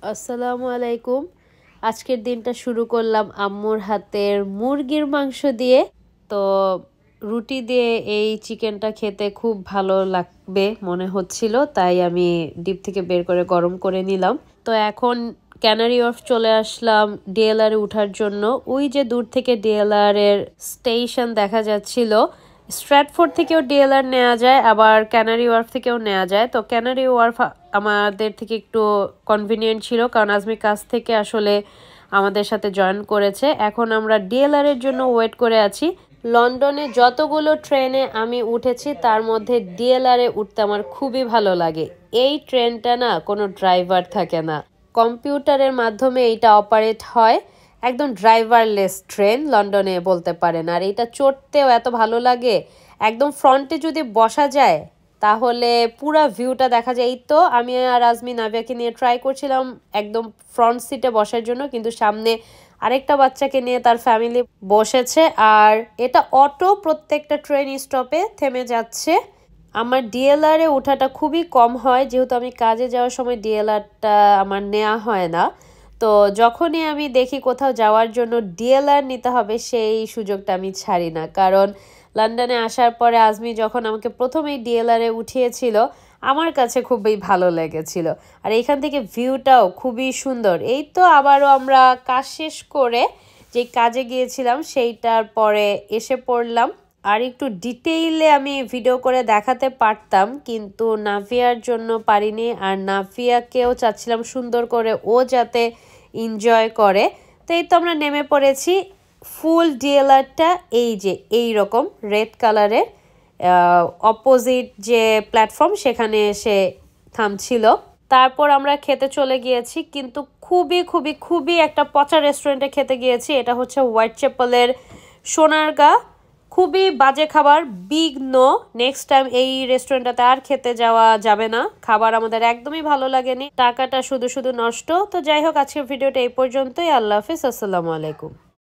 আসসালামু আলাইকুম। আজকের দিনটা শুরু করলাম আম্মুর হাতের মুরগির মাংস দিয়ে। তো রুটি দিয়ে এই চিকেনটা খেতে খুব ভালো লাগবে মনে হচ্ছিল, তাই আমি ডিপ থেকে বের করে গরম করে নিলাম। তো এখন ক্যানারি ওয়ার্ফ চলে আসলাম ডিএলআর এ উঠার জন্য। ওই যে দূর থেকে ডিএলআর এর স্টেশন দেখা যাচ্ছিল। স্ট্র্যাটফোর্ড থেকেও ডিএলআর নেওয়া যায়, আবার ক্যানারি ওয়ার্ফ থেকেও নেওয়া যায়। তো ক্যানারি ওয়ার্ফ আমাদের থেকে একটু কনভিনিয়েন্ট ছিল, কারণ আজমি কাছ থেকে আসলে আমাদের সাথে জয়েন করেছে। এখন আমরা ডিএলআর এর জন্য ওয়েট করে আছি। লন্ডনে যতগুলো ট্রেনে আমি উঠেছি তার মধ্যে ডিএলআর এ উঠতে আমার খুবই ভালো লাগে। এই ট্রেনটা না কোনো ড্রাইভার থাকে না, কম্পিউটারের মাধ্যমে এইটা অপারেট হয়। একদম ড্রাইভারলেস ট্রেন লন্ডনে বলতে পারেন। আর এটা চড়তেও এত ভালো লাগে, একদম ফ্রন্টে যদি বসা যায় তাহলে পুরা ভিউটা দেখা যায়। এই তো আমি আর আজমি নাভিয়াকে নিয়ে ট্রাই করছিলাম একদম ফ্রন্ট সিটে বসার জন্য, কিন্তু সামনে আরেকটা বাচ্চাকে নিয়ে তার ফ্যামিলি বসেছে। আর এটা অটো প্রত্যেকটা ট্রেন স্টপে থেমে যাচ্ছে। আমার ডিএলআর এ ওঠাটা খুবই কম হয়, যেহেতু আমি কাজে যাওয়ার সময় ডিএলআরটা আমার নেওয়া হয় না। তো যখনই আমি দেখি কোথাও যাওয়ার জন্য ডিএলআর নিতে হবে, সেই সুযোগটা আমি ছাড়ি না। কারণ লন্ডনে আসার পরে আজমি যখন আমাকে প্রথমেই ডিএলআর এ উঠিয়েছিল, আমার কাছে খুবই ভালো লেগেছিল। আর এখান থেকে ভিউটাও খুবই সুন্দর। এই তো আবারও আমরা কাজ শেষ করে যে কাজে গিয়েছিলাম সেইটার পরে এসে পড়লাম। আর একটু ডিটেইলে আমি ভিডিও করে দেখাতে পারতাম, কিন্তু নাভিয়ার জন্য পারিনি। আর নাভিয়াকেও চাচ্ছিলাম সুন্দর করে ও যাতে এনজয় করে। তো এই তো আমরা নেমে পড়েছি। ফুল ডিএলআরটা এই যে এই রকম রেড কালারের, অপোজিট যে প্ল্যাটফর্ম সেখানে এসে থামছিল। তারপর আমরা খেতে চলে গিয়েছি, কিন্তু খুবই খুবই খুবই একটা পচা রেস্টুরেন্টে খেতে গিয়েছি। এটা হচ্ছে হোয়াইট চ্যাপেলের সোনারগাঁ। খুবই বাজে খাবার, বিগ নো। নেক্সট টাইম এই রেস্টুরেন্টটাতে আর খেতে যাওয়া যাবে না। খাবার আমাদের একদমই ভালো লাগেনি, টাকাটা শুধু শুধু নষ্ট। তো যাই হোক, আজকের ভিডিওটা এই পর্যন্তই। আল্লাহ হাফিজ, আসসালামু আলাইকুম।